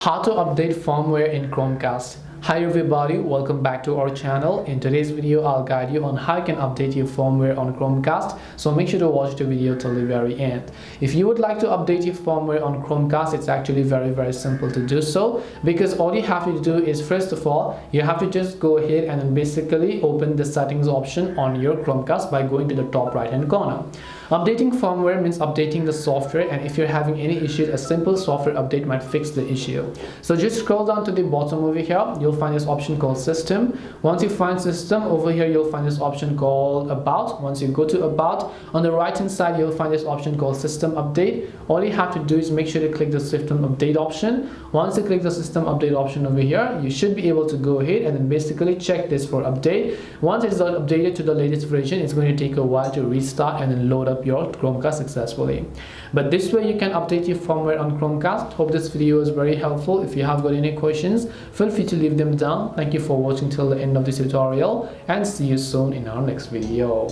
How to update firmware in Chromecast. Hi everybody, welcome back to our channel. In today's video, I'll guide you on how you can update your firmware on Chromecast. So make sure to watch the video till the very end. If you would like to update your firmware on Chromecast, it's actually very simple to do so, because all you have to do is, first of all, you have to just go ahead and then basically open the settings option on your Chromecast by going to the top right hand corner. Updating firmware means updating the software, and if you're having any issues, a simple software update might fix the issue. So just scroll down to the bottom over here. You'll find this option called System. Once you find System, over here you'll find this option called About. Once you go to About, on the right hand side you'll find this option called System Update. All you have to do is make sure to click the System Update option. Once you click the System Update option over here, you should be able to go ahead and then basically check this for update. Once it's updated to the latest version, it's going to take a while to restart and then load up your Chromecast successfully. But this way you can update your firmware on Chromecast. Hope this video is very helpful. If you have got any questions, feel free to leave them down. Thank you for watching till the end of this tutorial, and see you soon in our next video.